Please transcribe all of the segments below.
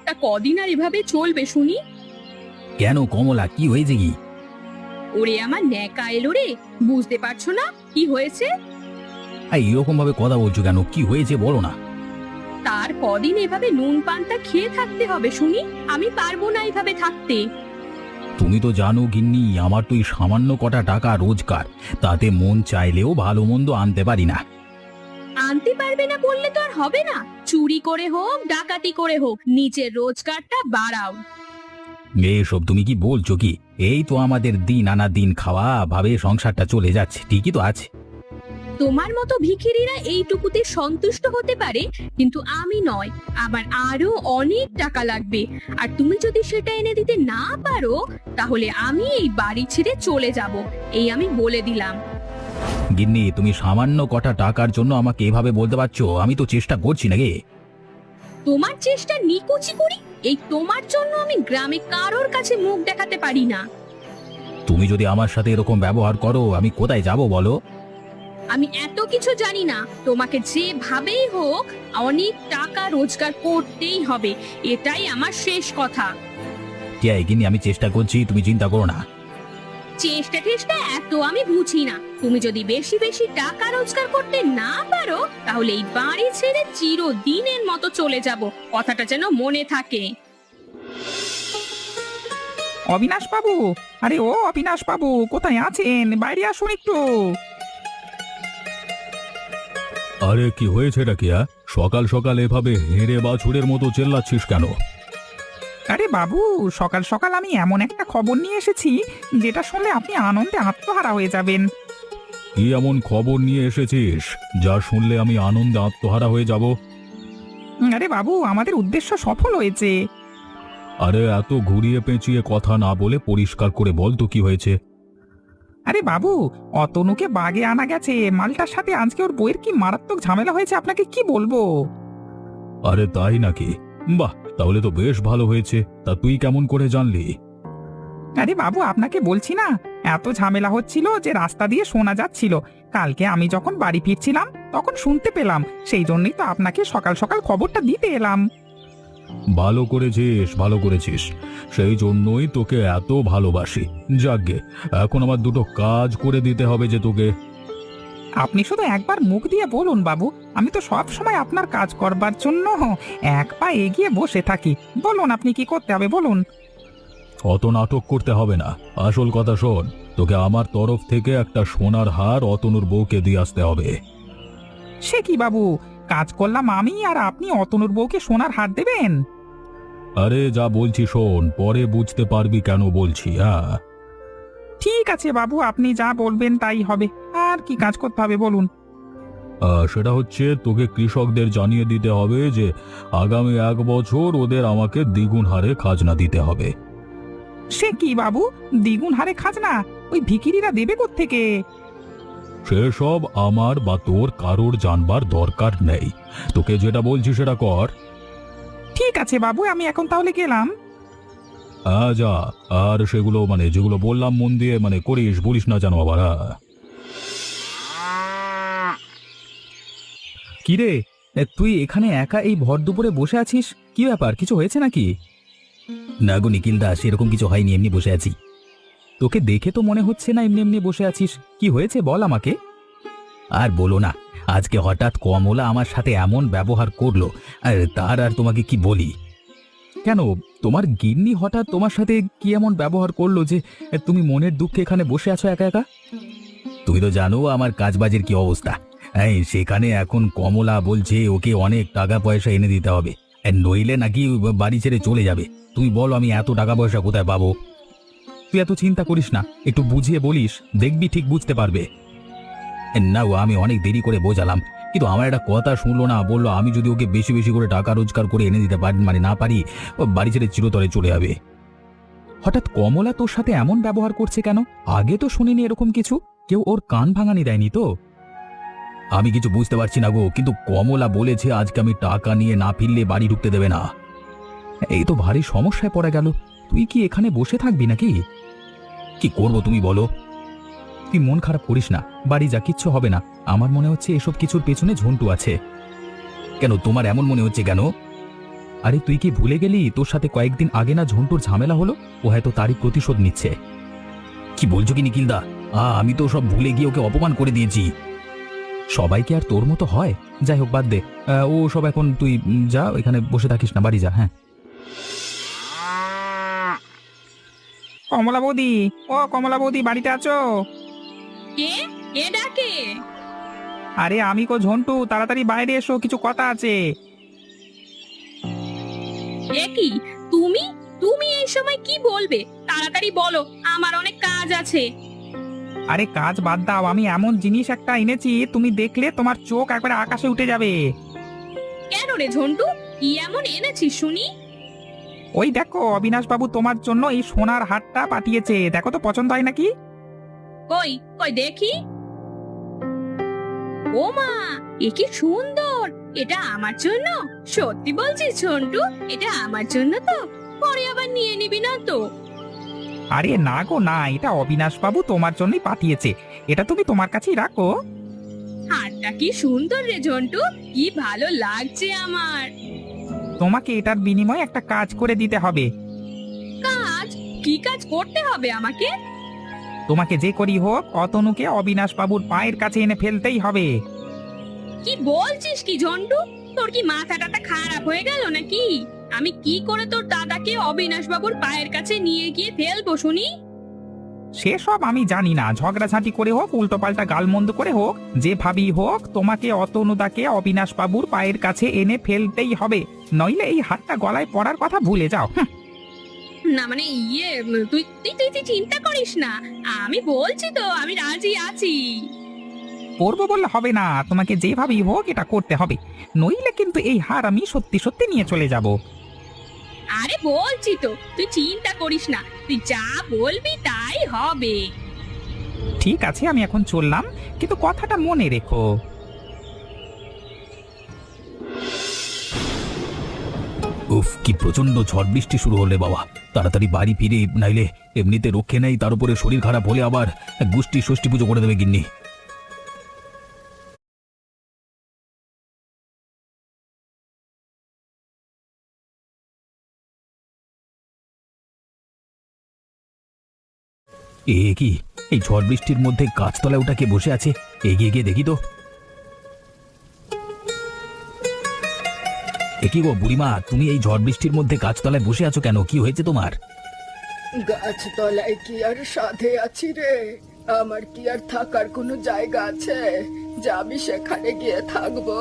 তা কদিন আর এভাবে চলবে শুনি? কেন কমলা, কি হয়েছে কি? ওরে আমার ন্যাকা এলো রে, বুঝতে পারছো না কি হয়েছে? এরকম ভাবে কথা বলছো কেন? কি হয়েছে বলো না। তার কদিন এভাবে নুন পান্তা খেয়ে থাকতে হবে শুনি? আমি পারবো না এভাবে থাকতে। তুমি তো জানো গিন্নি, আমার তো এই সামান্য কটা টাকা রোজগার, তাতে মন চাইলেও ভালো মন্দ আনতে পারি না। আনতে পারবে না বললে তো আর হবে না। চুরি করে হোক ডাকাতি করে হোক নিজের রোজগারটা বাড়াও। এসব তুমি কি বলছো কি? এই তো আমাদের দিন আনা দিন খাওয়া ভাবে সংসারটা চলে যাচ্ছে, ঠিকই তো আছে। তোমার মতো ভিখিরিরা এইটুকুতে সন্তুষ্ট হতে পারে, কিন্তু আমি নয়। আমার আরো অনেক টাকা লাগবে, আর তুমি যদি সেটা এনে দিতে না পারো তাহলে আমি এই বাড়ি ছেড়ে চলে যাব, এই আমি বলে দিলাম। গিন্নি, তুমি সামান্য কটা টাকার জন্য আমাকে এভাবে বলতে পারছো? আমি তো চেষ্টা করছি নাকি। তোমার চেষ্টা নিকুচি করি, এই তোমার জন্য আমি গ্রামে কারোর কাছে মুখ দেখাতে পারি না। তুমি যদি আমার সাথে এরকম ব্যবহার করো, আমি কোথায় যাব বলো? আমি এত কিছু জানি না, তোমাকে যেভাবেই হোক অনেক টাকা রোজগার করতেই হবে, এটাই আমার শেষ কথা। কে গিন্নি, আমি চেষ্টা করছি, তুমি চিন্তা করো না। চেষ্টা টেষ্টা এত আমি বুঝি না। তুমি যদি বেশি বেশি টাকা রোজগার করতে না পারো তাহলে এই বাড়ি ছেড়ে চিরদিনের মতো চলে যাব, কথাটা যেন মনে থাকে। অবিনাশ বাবু, আরে ও অবিনাশ বাবু, কোথায় আছেন? বাইরে আসুন একটু। আরে কি হয়েছে নাকি? সকাল সকাল এভাবে হেঁড়ে বাছুরের মতো চেল্লাচ্ছিস কেন? আরে বাবু, সকাল সকাল আমি এমন একটা খবর নিয়ে এসেছি যেটা শুনলে আপনি আনন্দে আত্মহারা হয়ে যাবেন। কি এমন খবর নিয়ে এসেছিস যা শুনলে আমি আনন্দে আত্মহারা হয়ে যাব? আরে বাবু, আমাদের উদ্দেশ্য সফল হয়েছে। আরে এত ঘুরিয়ে পেঁচিয়ে কথা না বলে পরিষ্কার করে বল তো কি হয়েছে। আরে বাবু, অতনুকে বাগে আনা গেছে, মালটার সাথে আজকে ওর বইয়ের কি মারাত্মক ঝামেলা হয়েছে আপনাকে কি বলবো। আরে তাই নাকি? বাহ, তাহলে তো বেশ ভালো হয়েছে। তা তুই কেমন করে জানলি? আরে বাবু, আপনাকে বলছি না, এত ঝামেলা হচ্ছিল যে রাস্তা দিয়ে শোনা যাচ্ছিল। কালকে আমি যখন বাড়ি ফিরছিলাম তখন শুনতে পেলাম, সেই জন্যই তো আপনাকে সকাল সকাল খবরটা দিতে এলাম। ভালো করেছিস, ভালো করেছিস। সেই জন্যই তোকে এত ভালোবাসি। যাকগে, এখন আমার দুটো কাজ করে দিতে হবে যে তোকে। আপনি শুধু একবার মুখ দিয়ে বলুন বাবু, আমি তো সব সময় আপনার কাজ করবার জন্য এক পা এগিয়ে বসে থাকি। বলুন আপনি কি করতে হবে বলুন। অত নাটক করতে হবে না, আসল কথা শোন। তোকে আমার তরফ থেকে একটা সোনার হার অতনুর বউকে দিয়ে আসতে হবে। সে কি বাবু, কাজ করলাম আমি আর আপনি অতনুর বউকে সোনার হার দেবেন? আরে যা বলছি শোন, পরে বুঝতে পারবি কেন বলছি। হ্যাঁ, ঠিক আছে বাবু, আপনি যা বলবেন তাই হবে। আর কি কাজ করতে হবে বলুন। সেটা হচ্ছে তোকে কৃষকদের জানিয়ে দিতে হবে যে আগামী 1 বছর ওদের আমাকে দ্বিগুণ হারে খাজনা দিতে হবে। সে কি বাবু, দ্বিগুণ হারে খাজনা? ওই ভিখিরিরা দেবে কোত্থেকে? সেসব আমার বা তোর কারোর জানবার দরকার নেই। তোকে যেটা বলছি সেটা কর। ঠিক আছে বাবু, আমি এখন তাহলে গেলাম। যা। আর সেগুলো যেগুলো বললাম মন দিয়ে করিস, বলিস না জানো আবার। কিরে, তুই এখানে একা এই ভর দুপুরে বসে আছিস? কি ব্যাপার, কিছু হয়েছে নাকি? না গো নিখিল দাস, এরকম কিছু হয়নি, এমনি বসে আছি। তোকে দেখে তো মনে হচ্ছে না এমনি এমনি বসে আছিস। কি হয়েছে বল আমাকে। আর বলো না, আজকে হঠাৎ কমলা আমার সাথে এমন ব্যবহার করলো, আর তার আর তোমাকে কি বলি। কেন, তোমার গিন্নি হঠাৎ তোমার সাথে কি এমন ব্যবহার করলো যে তুমি মনের দুঃখে এখানে বসে আছো একা একা? তুমি তো জানো আমার কাজবাজের কি অবস্থা। সেখানে এখন কমলা বলছে ওকে অনেক টাকা পয়সা এনে দিতে হবে, নইলে নাকি বাড়ি ছেড়ে চলে যাবে। তুমি বলো আমি এত টাকা পয়সা কোথায় পাবো? তুই এত চিন্তা করিস না, একটু বুঝিয়ে বলিস, দেখবি ঠিক বুঝতে পারবে। না ও, আমি অনেক দেরি করে বোঝালাম, কিন্তু আমার একটা কথা শুনলো না। বললো আমি যদি ওকে বেশি বেশি করে টাকা রোজগার করে এনে দিতে পারি না পারি, ও বাড়ি ছেড়ে চিরতরে চলে যাবে। হঠাৎ কমলা তোর সাথে এমন ব্যবহার করছে কেন? আগে তো শুনিনি এরকম কিছু। কেউ ওর কান ভাঙানি দেয়নি তো? আমি কিছু বুঝতে পারছি না গো, কিন্তু কমলা বলেছে আজকে আমি টাকা নিয়ে না ফিরলে বাড়ি ঢুকতে দেবে না। এই তো ভারী সমস্যায় পড়ে গেল। তুই কি এখানে বসে থাকবি নাকি? কি করবো তুমি বলো? তুই মন খারাপ করিস না, বাড়ি যা, কিচ্ছু হবে না। আমার মনে হচ্ছে এসব কিছুর পেছনে ঝন্টু আছে। কেন, তোমার এমন মনে হচ্ছে কেন? আরে তুই কি ভুলে গেলি তোর সাথে কয়েকদিন আগে না ঝন্টুর ঝামেলা হলো? ও হয়তো তারই প্রতিশোধ নিচ্ছে। কি বলছো কি নিখিলদা? আমি তো সব ভুলে গিয়ে ওকে অপমান করে দিয়েছি। সবাইকে আর তোর মতো হয়? যাই হোক বাদ দে। ও সব এখন তুই যা, এখানে বসে থাকিস না, বাড়ি যা। হ্যাঁ কমলা বৌদি, ও কমলা বৌদি, বাড়িতে আছো? কে? কে ডাকে? আরে আমি কো ঝন্টু, তাড়াতাড়ি বাইরে এসো, কিছু কথা আছে। এ কি, তুমি তুমি এই সময় কি বলবে? তাড়াতাড়ি বলো, আমার অনেক কাজ আছে। আরে কাজ বাদ দাও, আমি এমন জিনিস একটা এনেছি, তুমি দেখলে তোমার চোখ একবারে আকাশে উঠে যাবে। কেন রে ঝন্টু, কি এমন এনেছিস শুনি? ওই দেখো, অবিনাশ বাবু তোমার জন্য এই সোনার হারটা পাঠিয়েছে, দেখো তো পছন্দ হয় নাকি? কই কই দেখি। ও মা, এ কি সুন্দর! এটা আমার জন্য? সত্যি বলছিস ঝন্টু? এটা আমার জন্য তো? পরে আবার নিয়ে নিবি না তো? আরে না গো না, এটা অবিনাশ বাবু তোমার জন্যই পাঠিয়েছে, এটা তুমি তোমার কাছেই রাখো। হারটা কি সুন্দর রে ঝন্টু, কি ভালো লাগছে আমার। তোমাকে এটার বিনিময়ে একটা কাজ করে দিতে হবে। কাজ? কি কাজ করতে হবে আমাকে? তোমাকে যে করি হোক অতনুকে অবিনাশ বাবুর পায়ের কাছে এনে ফেলতেই হবে। কি বলছিস কি ঝন্টু? তোর কি মাথা টাথা খারাপ হয়ে গেল নাকি? আমি কি করে তোর দাদাকে অবিনাশ বাবুর পায়ের কাছে নিয়ে গিয়ে ফেলবো শুনি? সেসব আমি জানি না, ঝগড়াঝাঁটি করে হোক, উল্টোপাল্টা গালমন্দ করে হোক, যেভাবেই হোক তোমাকে অতনুদাকে অবিনাশ বাবুর পায়ের কাছে এনে ফেলতেই হবে, নইলে এই হাতটা গলায় পড়ার কথা ভুলে যাও। না মানে তুই তুই তুই তুই চিন্তা করিস না, আমি বলছি তো আমি রাজি আছি। করবো বললে হবে না, তোমাকে যেভাবেই হোক এটা করতে হবে, নইলে কিন্তু এই হার আমি সত্যি সত্যি নিয়ে চলে যাব। আরে বলছি তো, তুই চিন্তা করিস না, তুই যা বলবি তাই হবে। ঠিক আছে, আমি এখন চললাম, কিন্তু কথাটা মনে রেখো। উফ, কি প্রচন্ড ঝড় বৃষ্টি শুরু হলে বাবা, তাড়াতাড়ি বাড়ি ফিরে, নাইলে এমনিতে রক্ষে নেই, তার উপরে শরীর খারাপ হলে আবার গোষ্ঠী ষষ্ঠী পুজো করে দেবে গিন্নি। কি এই ঝড় বৃষ্টির মধ্যে গাছতলায় ওটা কে বসে আছে? এগিয়ে গিয়ে দেখি তো। কি গো বুড়িমা, তুমি এই ঝড় বৃষ্টির মধ্যে গাছতলায় বসে আছো কেন? কি হয়েছে তোমার? গাছতলায় কি আর সাধে আছি রে? আমার কি আর থাকার কোনো জায়গা আছে যে আমি সেখানে গিয়ে থাকবো?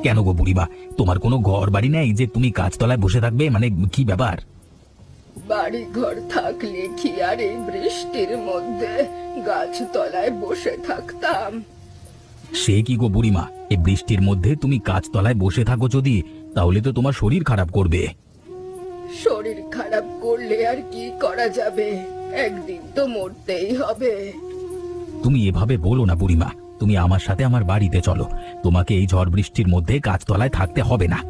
কেন গো বুড়িমা, তোমার কোনো ঘর বাড়ি নেই যে তুমি গাছতলায় বসে থাকবে? মানে কি ব্যাপার? বাড়ি ঘর থাকলে কি আর এই বৃষ্টির মধ্যে গাছতলায় বসে থাকতাম? সে কি গো বুড়িমা, এই বৃষ্টির মধ্যে তুমি গাছতলায় বসে থাকো যদি, তাহলে তো তোমার শরীর খারাপ করবে। শরীর খারাপ করলে আর কি করা যাবে, একদিন তো মরতেই হবে। তুমি এভাবে বলো না বুড়িমা, তুমি আমার সাথে আমার বাড়িতে চলো, তোমাকে এই ঝড় বৃষ্টির মধ্যে গাছতলায় থাকতে হবে না।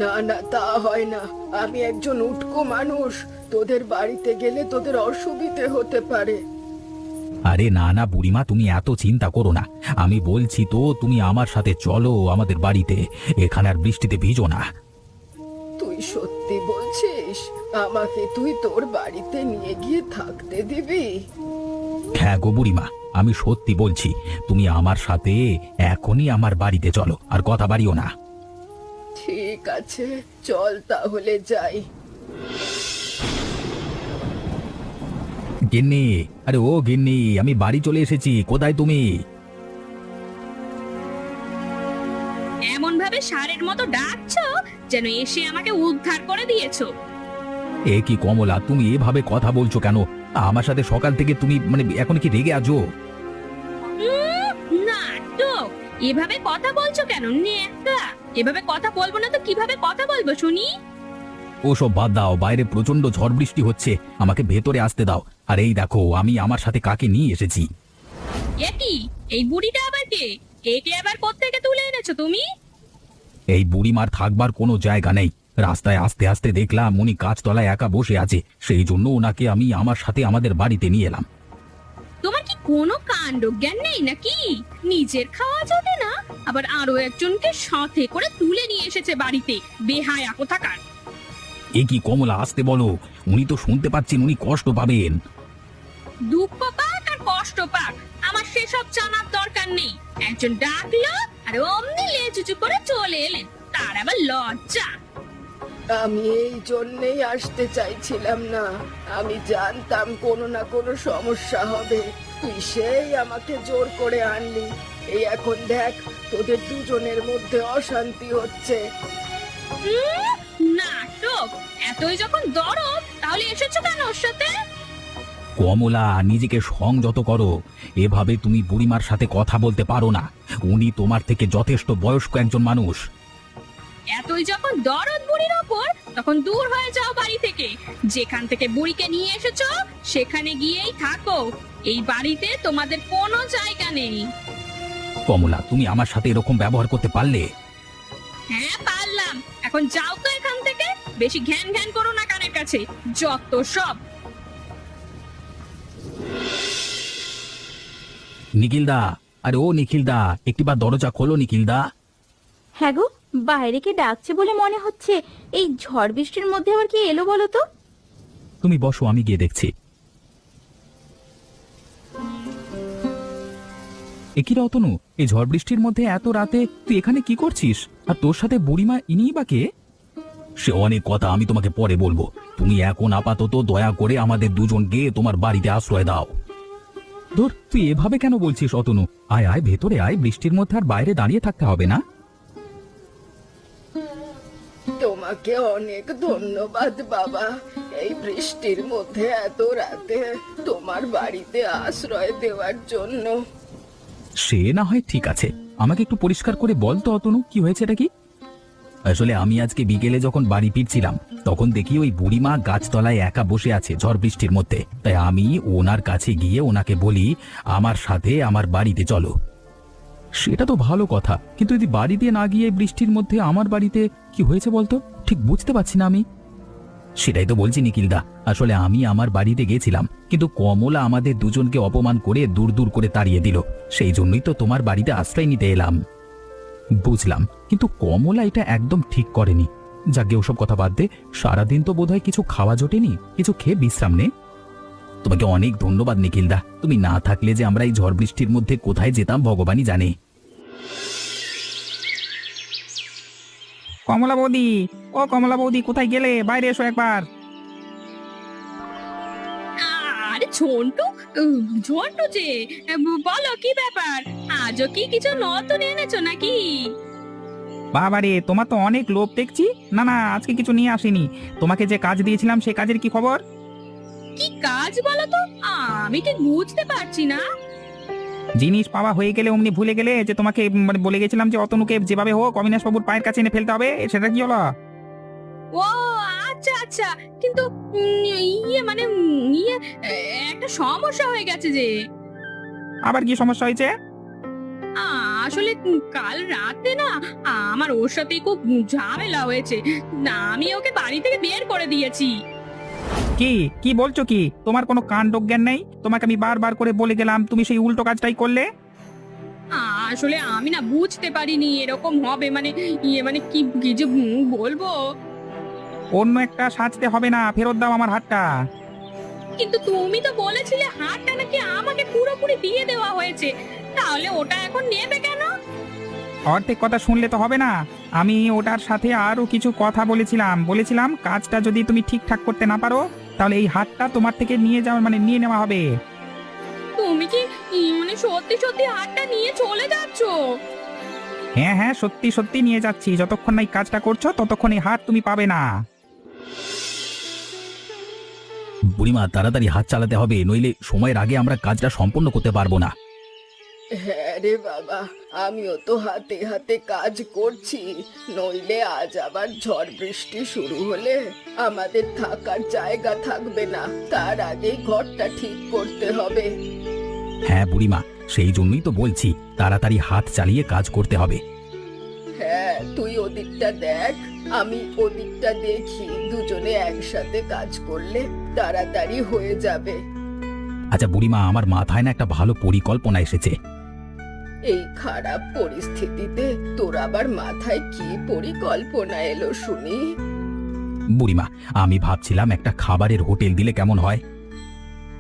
না না, তা হয় না, আমি একজন উটকো মানুষ, তোদের বাড়িতে গেলে তোদের অসুবিধে হতে পারে। আরে না না বুড়িমা, তুমি এত চিন্তা করো না, আমি বলছি তো তুমি আমার সাথে চলো আমাদের বাড়িতে, এখানে আর বৃষ্টিতে ভিজো না। তুই সত্যি বলছিস? আমাকে তুই তোর বাড়িতে নিয়ে গিয়ে থাকতে দিবি? হ্যাঁ গো বুড়িমা, আমি সত্যি বলছি, তুমি আমার সাথে এখনই আমার বাড়িতে চলো, আর কথা বাড়িও না। ঠিক আছে, চল তাহলে যাই। গিন্নি, আরে ও গিন্নি, আমি বাড়ি চলে এসেছি, কোথায় তুমি? এমন ভাবে ষাঁড়ের মতো ডাকছো যেন এসে আমাকে উদ্ধার করে দিয়েছো। এ কি কমলা, তুমি এভাবে কথা বলছো কেন? আমার সাথে সকাল থেকে তুমি মানে এখন কি রেগে আছো? নাটক! এভাবে কথা বলছো কেন নেকা? এভাবে কথা বলবো না তো কিভাবে কথা বলবো শুনি? ওসব বাদ দাও, বাইরে প্রচন্ড ঝড় বৃষ্টি হচ্ছে, আমাকে ভেতরে আসতে দাও। আর এই দেখো আমি আমার সাথে কাকে নিয়ে এসেছি। এ কি, এই বুড়িটা আবার কে? একে আবার কোত্থেকে তুলে এনেছো তুমি? এই বুড়িমার থাকবার কোনো জায়গা নেই, রাস্তায় আস্তে আস্তে দেখলাম উনি গাছতলায় একা বসে আছে, সেই জন্য ওনাকে আমি আমার সাথে আমাদের বাড়িতে নিয়ে এলাম। তোমার কি কোনো কাণ্ড জ্ঞান নেই নাকি? নিজের খাওয়া চলে না, আবার আরো একজনকে সাথে করে তুলে নিয়ে এসেছে বাড়িতে। বেহায়া কোথাকার। এ কি কমলা, আসতে বলো, উনি তো শুনতে পাচ্ছেন, উনি কষ্ট পাবেন। দুঃখ পাক আর কষ্ট পাক, আমার সেসব জানার দরকার নেই। একজন ডাকলো আর অমনি লেজুচু করে চলে এলেন, তার আবার লজ্জা। আমি এই জন্যেই আসতে চাইছিলাম না। আমি জানতাম কোনো না কোনো সমস্যা হবে। তুই সেই আমাকে জোর করে আনলি। এই এখন দেখ, তোদের দুজনের মধ্যে অশান্তি হচ্ছে। নাটক! এতই যখন দরদ, তাহলে এসেছো কেন ওর সাথে? কমলা, নিজেকে সংযত করো। এভাবে তুমি বুড়িমার সাথে কথা বলতে পারো না। উনি তোমার থেকে যথেষ্ট বয়স্ক একজন মানুষ। এতই যখন দরদ বুড়ির ওপর, তখন দূর হয়ে যাও বাড়ি থেকে। যেখান থেকে বুড়িকে নিয়ে এসেছো সেখানে গিয়েই থাকো। এই বাড়িতে তোমাদের কোনো জায়গা নেই। কমলা, তুমি আমার সাথে এরকম ব্যবহার করতে পারলে? হ্যাঁ পারলাম, এখন যাও তো এখান থেকে। বেশি ঘ্যান ঘ্যান করো না কানের কাছে, যত সব। নিখিলদা, আরে ও নিখিলদা, একটিবার দরজা খোলো নিখিলদা। হ্যাঁ গো, বাইরে কে ডাকছে বলে মনে হচ্ছে। এই ঝড় বৃষ্টির মধ্যে আবার কি এলো বলো তো? তুমি বসো, আমি গিয়ে দেখছি। একি রতনু, এই ঝড় বৃষ্টির মধ্যে এত রাতে তুই এখানে কি করছিস? আর তোর সাথে বুড়িমা, ইনিই বা কে? সে অনেক কথা আমি তোমাকে পরে বলবো। তুমি এখন আপাতত দয়া করে আমাদের দুজনকে তোমার বাড়িতে আশ্রয় দাও। ধুর, তুই এভাবে কেন বলছিস অতনু? আয় আয়, ভেতরে আয়, বৃষ্টির মধ্যে আর বাইরে দাঁড়িয়ে থাকতে হবে না। তোমাকে অনেক ধন্যবাদ বাবা, এই বৃষ্টির মধ্যে এত রাতে তোমার বাড়িতে আশ্রয় দেওয়ার জন্য। সে না হয় ঠিক আছে, আমাকে একটু পরিষ্কার করে বল তো অতনু, কি হয়েছে এটা কি? আসলে আমি আজকে বিকেলে যখন বাড়ি ফিরছিলাম, তখন দেখি ওই বুড়িমা গাছতলায় একা বসে আছে ঝড় বৃষ্টির মধ্যে। তাই আমি ওনার কাছে গিয়ে ওনাকে বলি, আমার সাথে আমার বাড়িতে চলো। সেটা তো ভালো কথা, কিন্তু যদি বাড়ি দিয়ে না গিয়ে বৃষ্টির মধ্যে আমার বাড়িতে কি হয়েছে বলতো? ঠিক বুঝতে পারছি না আমি। সেটাই তো বলছি নিখিলদা, আসলে আমি আমার বাড়িতে গেছিলাম, কিন্তু কমলা আমাদের দুজনকে অপমান করে দূর দূর করে তাড়িয়ে দিল। সেই জন্যই তো তোমার বাড়িতে আশ্রয় নিতে এলাম। বুঝলাম, কিন্তু কমলা এটা একদম ঠিক করেনি। যাকে ওসব কথা বাদ দে, সারাদিন তো বোধহয় কিছু খাওয়া জোটেনি, কিছু খেয়ে বিশ্রাম নে। তোমাকে অনেক ধন্যবাদ নিখিলদা, তুমি না থাকলে যে আমরা এই ঝড় বৃষ্টির মধ্যে কোথায় যেতাম ভগবানই জানে। কমলা বৌদি, ও কমলা বৌদি, কোথায় গেলে? বাইরে এসো একবার। আরে ঝন্টু, ঝন্টু যে, বলো কি ব্যাপার? আজও কি কিছু নতুন এনেছো নাকি? বাবারে, তোমার তো অনেক লোভ দেখছি। না না, আজকে কিছু নিয়ে আসিনি। তোমাকে যে কাজ দিয়েছিলাম সেই কাজের কি খবর? কি কাজ বলো তো, আমি ঠিক বুঝতে পারছি না। জিনিস পাওয়া হয়ে গেলে অমনি ভুলে গেলে যে তোমাকে মানে বলে গেছিলাম যে অতনুকে যেভাবে হোক অবিনাশ বাবুর পায়ের কাছে এনে ফেলতে হবে, সেটা কি হলো? ও আচ্ছা আচ্ছা, কিন্তু মানে একটা সমস্যা হয়ে গেছে যে। আবার কি সমস্যা হয়েছে? আসলে কাল রাতে না আমার ওর সাথে খুব ঝামেলা হয়েছে। না, আমি ওকে বাড়ি থেকে বের করে দিয়েছি। কি কি বলছো কি? তোমার কোনো কাণ্ড জ্ঞান নেই? তোমাকে আমি বারবার করে বলে গেলাম, তুমি সেই উল্টো কাজটাই করলে। আসলে আমি না বুঝতে পারিনি এরকম হবে, মানে মানে কি কি যে বলবো। অন্য একটা সাজতে হবে না, ফেরত দাও আমার হাতটা। কিন্তু তুমি তো বলেছিলে হাতটা নাকি আমাকে পুরোপুরি দিয়ে দেওয়া হয়েছে, তাহলে ওটা এখন নেবে কেন? অর্ধেক কথা শুনলে তো হবে না। আমি ওটার সাথে আরো কিছু কথা বলেছিলাম কাজটা যদি তুমি ঠিকঠাক করতে না পারো, তাহলে এই হাতটা তোমার থেকে নিয়ে নেওয়া হবে। তুমি কি মানে সত্যি সত্যি হাতটা নিয়ে চলে যাচ্ছো? হ্যাঁ হ্যাঁ, সত্যি সত্যি নিয়ে যাচ্ছি। যতক্ষণ না এই কাজটা করছো ততক্ষণ এই হাত তুমি পাবে না। বুড়িমা, তাড়াতাড়ি হাত চালাতে হবে, নইলে সময়ের আগে আমরা কাজটা সম্পন্ন করতে পারবো না। হ্যাঁ রে বাবা, আমিও তো হাতে হাতে কাজ করছি। নইলে আজ আবার ঝড় বৃষ্টি শুরু হলে আমাদের থাকার জায়গা থাকবে না। তার আগেই ঘরটা ঠিক করতে হবে। হ্যাঁ বুড়িমা, সেই জন্যই তো বলছি, তাড়াতাড়ি হাত চালিয়ে কাজ করতে হবে। হ্যাঁ, তুই ওদিকটা দেখ, আমি ওদিকটা দেখি। দুজনে একসাথে কাজ করলে তাড়াতাড়ি হয়ে যাবে। আচ্ছা বুড়িমা, আমার মাথায় না একটা ভালো পরিকল্পনা এসেছে। এই খারাপ পরিস্থিতিতে তোর আবার মাথায় কি পরিকল্পনা এলো শুনি? বুড়িমা, আমি ভাবছিলাম একটা খাবারের হোটেল দিলে কেমন হয়।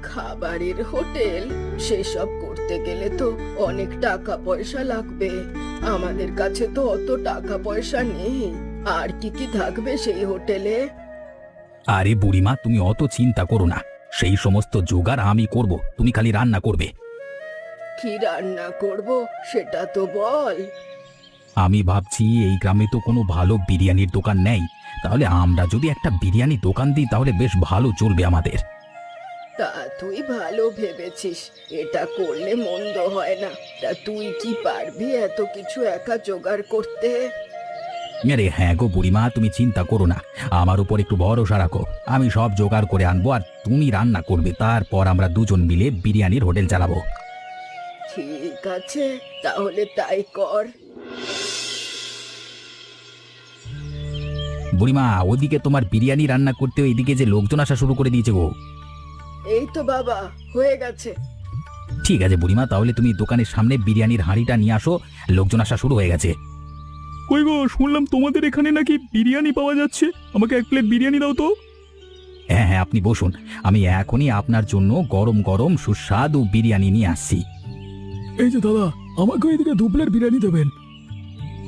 খাবারের হোটেল? সেসব করতে গেলে তো অনেক টাকা পয়সা লাগবে। আমাদের কাছে তো অত টাকা পয়সা নেই। আর কি কি থাকবে সেই হোটেলে? আরে বুড়িমা, তুমি অত চিন্তা করো না, সেই সমস্ত জোগাড় আমি করব, তুমি খালি রান্না করবে। কি রান্না করব সেটা তো বল। আমি ভাবছি এই গ্রামে তো কোনো ভালো বিরিয়ানির দোকান নেই, তাহলে আমরা যদি একটা বিরিয়ানি দোকান দিই তাহলে বেশ ভালো চলবে আমাদের। তা তুই ভালো ভেবেছিস, এটা করলে মন্দ হয় না। তা তুই কি পারবি এত কিছু একা জোগাড় করতে? আরে হ্যাঁ গো বুড়িমা, তুমি চিন্তা করো না, আমার উপর একটু ভরসা রাখো। আমি সব জোগাড় করে আনবো আর তুমি রান্না করবে, তারপর আমরা দুজন মিলে বিরিয়ানির হোটেল চালাবো। ঠিক আছে, তাহলে তাই কর। বুড়িমা, ওদিকে তোমার বিরিয়ানি রান্না করতে এইদিকে যে লোকজন আসা শুরু করে দিয়েছে গো। এই তো বাবা, হয়ে গেছে। ঠিক আছে বুড়িমা, তাহলে তুমি দোকানের সামনে বিরিয়ানির হাঁড়িটা নিয়ে আসো, লোকজন আসা শুরু হয়ে গেছে। কই গো, শুনলাম তোমাদের এখানে নাকি বিরিয়ানি পাওয়া যাচ্ছে, আমাকে 1 প্লেট বিরিয়ানি দাও তো। হ্যাঁ হ্যাঁ, আপনি বসুন, আমি এখনই আপনার জন্য গরম গরম সুস্বাদু বিরিয়ানি নিয়ে আসছি। এই যে দাদা, আমাকে এদিকে 2 প্লেট বিরিয়ানি দেবেন।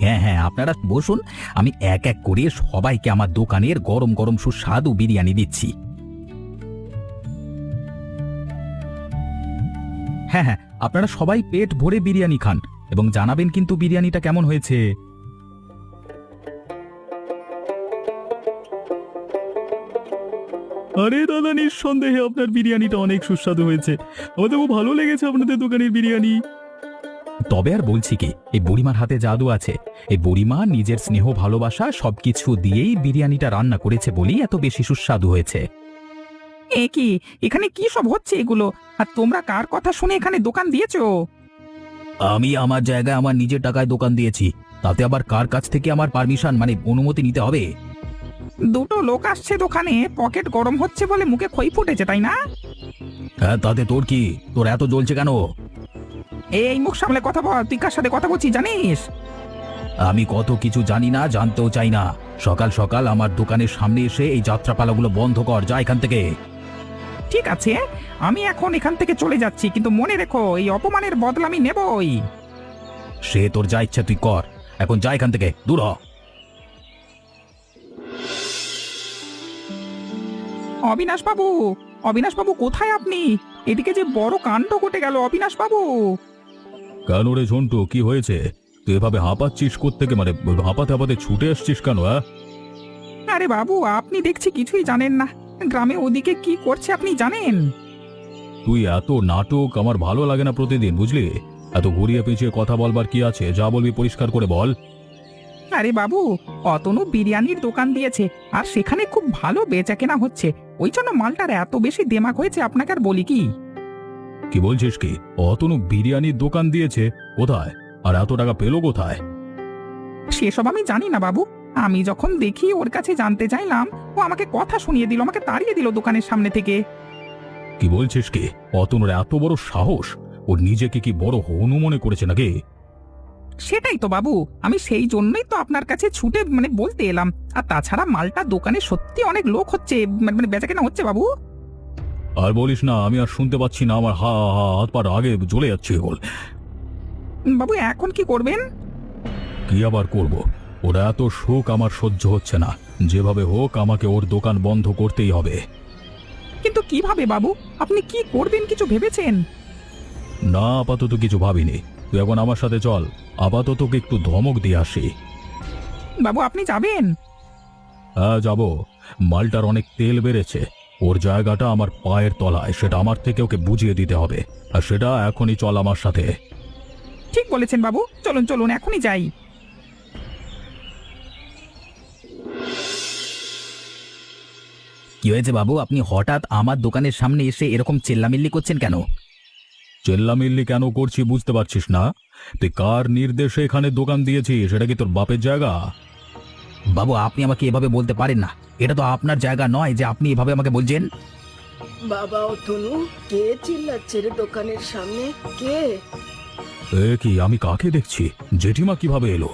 হ্যাঁ হ্যাঁ, আপনারা বসুন, আমি এক এক করে সবাইকে আমার দোকানের গরম গরম সুস্বাদু বিরিয়ানি দিচ্ছি। হ্যাঁ হ্যাঁ, আপনারা সবাই পেট ভরে বিরিয়ানি খান এবং জানাবেন কিন্তু বিরিয়ানিটা কেমন হয়েছে। আরে দাদা, নিঃসন্দেহে আপনার বিরিয়ানিটা অনেক সুস্বাদু হয়েছে, আমাদের খুব ভালো লেগেছে আপনাদের দোকানের বিরিয়ানি। তবে আর বলছি কি, এই বুড়িমার হাতে জাদু আছে। এই বুড়িমা নিজের স্নেহ ভালোবাসা সবকিছু দিয়েই বিরিয়ানিটা রান্না করেছে বলেই এত বেশি সুস্বাদু হয়েছে। এ কি, এখানে কি সব হচ্ছে এগুলো? আর তোমরা কার কথা শুনে এখানে দোকান দিয়েছো? আমি আমার জায়গায় আমার নিজের টাকায় দোকান দিয়েছি, তাতে আবার কার কাছ থেকে আমার পারমিশন মানে অনুমতি নিতে হবে? দুটো লোক আসছে দোকানে, পকেট গরম হচ্ছে বলে মুখে খই ফুটেছে, তাই না? হ্যাঁ, তাতে তোর কি? তোর এত জ্বলছে কেন? এই মুখ সামলে কথা বল, তুই কার সাথে কথা বলছিস জানিস? আমি কত কিছু জানি না, জানতেও চাই না। সকাল সকাল আমার দোকানের সামনে এসে এই যাত্রাপালাগুলো বন্ধ কর, যা এখান থেকে। ঠিক আছে, আমি এখন এখান থেকে চলে যাচ্ছি, কিন্তু মনে রেখো এই অপমানের বদলা আমি নেবই। সে তোর যা ইচ্ছা তুই কর, এখন যা এখান থেকে, দূর হ। অবিনাশ বাবু, অবিনাশ বাবু কোথায় আপনি? এদিকে যে বড় কাণ্ড ঘটে গেল অবিনাশ বাবু। কেন রে ঝন্টু, কি হয়েছে? তুই এভাবে হাঁপাচ্ছিস কোত্থেকে, মানে হাঁপাতে হাঁপাতে ছুটে আসছিস কেন? আরে বাবু, আপনি দেখছি কিছুই জানেন না, গ্রামে ওদিকে কি করছে আপনি জানেন? তুই এত নাটক আমার ভালো লাগে না প্রতিদিন, বুঝলি? এত ঘুরিয়ে পেঁচিয়ে কথা বলবার কি আছে, যা বলবি পরিষ্কার করে বল। আরে বাবু, অতনু বিরিয়ানির দোকান দিয়েছে আর সেখানে খুব ভালো বেচা কেনা হচ্ছে, ওই জন্য মালটার এত বেশি দেমাক হয়েছে, আপনাকে আর বলি কি। কি বলছিস কি? অতনু বিরিয়ানির দোকান দিয়েছে? কোথায়? আর এত টাকা পেলো কোথায়? সেসব আমি জানি না বাবু, আমি যখন দেখি ওর কাছে জানতে চাইলাম, ও আমাকে কথা শুনিয়ে দিল, আমাকে তাড়িয়ে দিল দোকানের সামনে থেকে। কি বলছিস কি? অতনুর এত বড় সাহস! ও নিজেকে কি বড় হনু মনে করেছে নাকি? সেটাই তো বাবু, আমি সেই জন্যই তো আপনার কাছে ছুটে বলতে এলাম। আর তাছাড়া মালটা দোকানে সত্যি অনেক লোক হচ্ছে, বেচা কেনা হচ্ছে বাবু। আর বলিস না, আমি আর শুনতে পাচ্ছি না, আমার হাত পা আগে জ্বলে যাচ্ছে কেবল। বাবু এখন কি করবেন? কি আবার করব? ওরা এত সুখ আমার সহ্য হচ্ছে না, যেভাবে হোক আমাকে ওর দোকান বন্ধ করতেই হবে। কিন্তু কিভাবে বাবু? আপনি কি করবেন কিছু ভেবেছেন? না, আপাতত কিছু ভাবিনি। তুই এখন আমার সাথে চল, আপাতত তোকে একটু ধমক দিয়ে আসি। বাবু আপনি যাবেন? হ্যাঁ যাব। মালটার অনেক তেল বেড়েছে, ওর জায়গাটা আমার পায়ের তলায়, সেটা আমার থেকে ওকে বুঝিয়ে দিতে হবে। আর সেটা এখনই চল আমার সাথে। ঠিক বলেছেন বাবু, চলুন চলুন এখনই যাই। কি হয়েছে বাবু, আপনি হঠাৎ আমার দোকানের সামনে এসে এরকম চেল্লামিল্লি করছেন কেন? চেল্লামিল্লি কেন করছি বুঝতে পারছিস না? তুই কার নির্দেশে এখানে দোকান দিয়েছিস? সেটা কি তোর বাপের জায়গা? বাবু, আপনি আমাকে এভাবে বলতে পারেন না, এটা তো আপনার জায়গা নয় যে আপনি এভাবে আমাকে বলছেন। বাবা অতনু, কে চিল্লাচ্ছে রে দোকানের সামনে? কে? এ কি, আমি কাকে দেখছি? জেঠিমা কিভাবে এলো?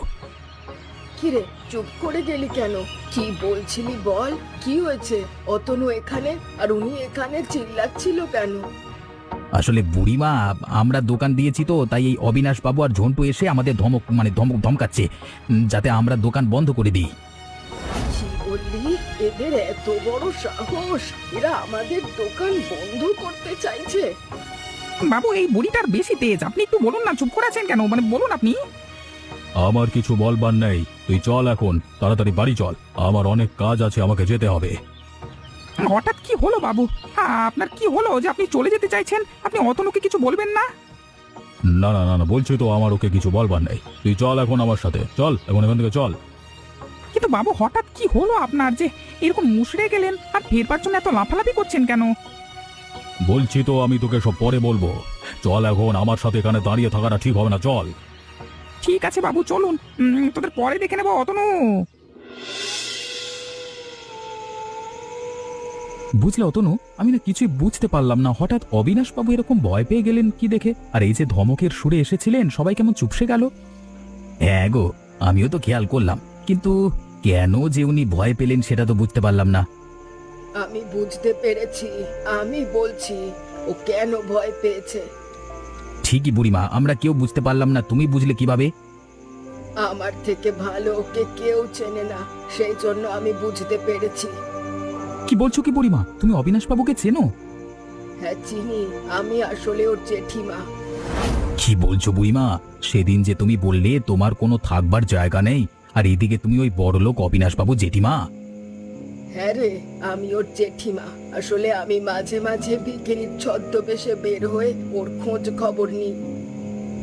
কিরে চুপ করে গেলি কেন? কি বলছিলি বল, কি হয়েছে? অতনু এখানে আর উনি এখানে চিল্লাচ্ছিল কেন? আসলে বুড়িমা, আমরা দোকান দিয়েছি তো, তাই এই অবিনাশ বাবু আর ঝন্টু এসে আমাদের ধমকাচ্ছে, যাতে আমরা দোকান বন্ধ করে দিই। কি বললি? এদের এত বড় সাহস! এরা আমাদের দোকান বন্ধ করতে চাইছে? বাবু এই বুড়িটার বেশি তেজ, আপনি একটু বলুন না, চুপ করে আছেন কেন? বলুন আপনি। আমার কিছু বলবার নেই, তুই চল এখন, তাড়াতাড়ি বাড়ি চল, আমার অনেক কাজ আছে, আমাকে যেতে হবে। হঠাৎ কি হলো বাবু? আপনার কি হলো যে আপনি চলে যেতে চাইছেন? আপনি অতনুকে কিছু বলবেন না? না না না না, বলছি তো আমার ওকে কিছু বলবার নেই। তুই চল এখন আমার সাথে, চল এখন এখান থেকে চল। কিন্তু বাবু হঠাৎ কি হলো আপনার যে এরকম মুষড়ে গেলেন, আর ফেরবার জন্য এত লাফালাফি করছেন কেন? বলছি তো আমি তোকে সব পরে বলবো। চল এখন, আমার সাথে এখানে দাঁড়িয়ে থাকাটা ঠিক হবে না, চল। ঠিক আছে বাবু চলুন, তোদের পরে দেখে নেবো অতনু। বুঝলে অতনু, আমি না কিছুই বুঝতে পারলাম না, হঠাৎ অবিনাশ বাবু এরকম ভয় পেয়ে গেলেন কি দেখে, আর এই যে ধমকের সুরে এসেছিলেন সবাই কেমন চুপসে গেল। হ্যাঁ গো, আমিও তো খেয়াল করলাম, কিন্তু কেন যে উনি ভয় পেলেন সেটা তো বুঝতে পারলাম না। আমি বুঝতে পেরেছি, আমি বলছি ও কেন ভয় পেয়েছে। ঠিকই বুড়িমা, আমরা কেউ বুঝতে পারলাম না, তুমি বুঝলে কিভাবে? আমার থেকে ভালো ওকে কেউ চেনে না, সেই জন্য আমি বুঝতে পেরেছি। কি বলছো কি বুড়িমা, তুমি অবিনাশ বাবুকে চেনো? হ্যাঁ চিনি, আমি আসলে ওর জেঠিমা। কি বলছো বুড়িমা, সেদিন যে তুমি বললে তোমার কোনো থাকবার জায়গা নেই, আর এদিকে তুমি ওই বড়লোক অবিনাশ বাবু জেঠিমা? হ্যাঁ রে, আমি ওর জেঠিমা। আসলে আমি মাঝে মাঝে ভিখিরির ছদ্মবেশে বের হয়ে ওর খোঁজ খবর নিই।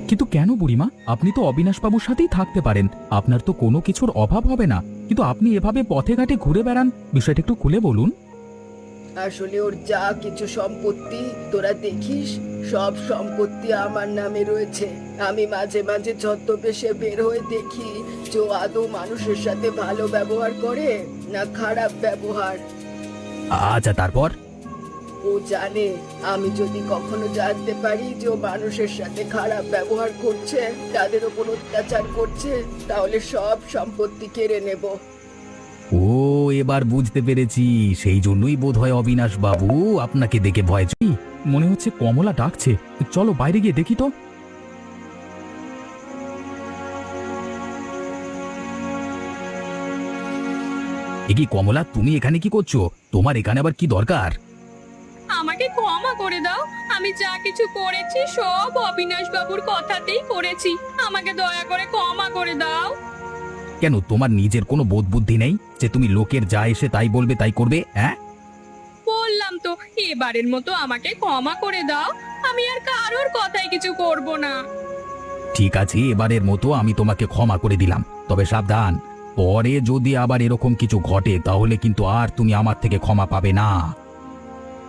কিন্তু কেন বুড়িমা, আপনি তো অবিনাশ বাবুর সাথেই থাকতে পারেন, আপনার তো কোনো কিছুর অভাব হবে না, কিন্তু আপনি এভাবে পথে ঘাটে ঘুরে বেড়ান, বিষয়টা একটু খুলে বলুন। আসলে ওর যা কিছু সম্পত্তি তোরা দেখিস, সব সম্পত্তি আমার নামে রয়েছে। আমি মাঝে মাঝে ছদ্মবেশে বের হয়ে দেখি যে ও আদৌ মানুষের সাথে ভালো ব্যবহার করে না খারাপ ব্যবহার। আচ্ছা, তারপর? ও জানে আমি যদি কখনো জানতে পারি যে ও মানুষের সাথে খারাপ ব্যবহার করছে, তাদের ওপর অত্যাচার করছে, তাহলে সব সম্পত্তি কেড়ে নেব। ও, এবার বুঝতে পেরেছি, সেই জন্যই বোধহয় অবিনাশ বাবু আপনাকে দেখে ভয় মনে হচ্ছে কমলা ডাকছে, চলো বাইরে গিয়ে দেখি তো। এ কি কমলা, তুমি এখানে কি করছো? তোমার এখানে আবার কি দরকার? আমাকে ক্ষমা করে দাও, আমি যা কিছু করেছি সব অবিনাশ বাবুর কথাতেই করেছি, আমাকে দয়া করে ক্ষমা করে দাও। কেন, তোমার নিজের কোনো বোধ বুদ্ধি নেই যে তুমি লোকের যা এসে তাই বলবে তাই করবে? হ্যাঁ, বললাম তো, এবারের মতো আমাকে ক্ষমা করে দাও, আমি আর কারোর কথাই কিছু করব না। ঠিক আছে, এবারের মতো আমি তোমাকে ক্ষমা করে দিলাম, তবে সাবধান, পরে যদি আবার এরকম কিছু ঘটে তাহলে কিন্তু আর তুমি আমার থেকে ক্ষমা পাবে না।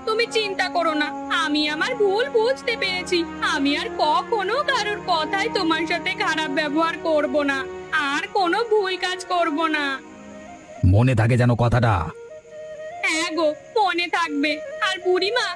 তুমি চিন্তা করো না, আমি আমার ভুল বুঝতে পেরেছি, আমি আর কখনো কারোর কথায় তোমার সাথে খারাপ ব্যবহার করব না, আর কোনো ভুল কাজ করব না। মনে থাকে যেন কথাটা। হ্যাঁ গো, মনে থাকবে। আর বুড়িমা,